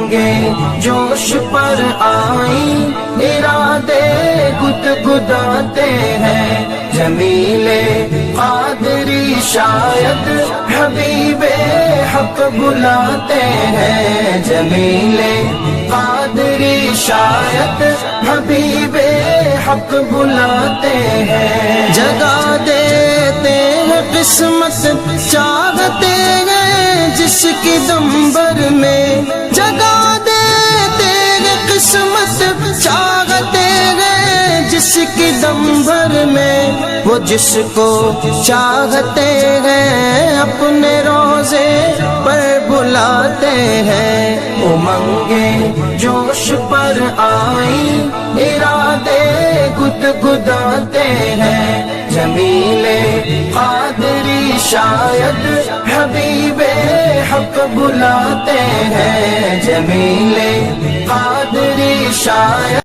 امنگیں جوش پر آئی، ارادے گدگداتے ہیں، جمیل قادری شاید حبیب حق بلاتے ہیں، جمیل قادری شاید حبیب حق بلاتے ہیں، جگا دیتے ہیں قسمت چاہتے ہیں جس کی دمبر میں، جگا دیتے ہیں قسمت چاہتے ہیں جس کی دمبر میں، وہ جس کو چاہتے ہیں اپنے روزے پر بلاتے ہیں، امنگیں جوش پر آئی، ارادے گدگداتے ہیں، جمیل قادری شاید حبیب حق بلاتے ہیں، جمیل قادری شاید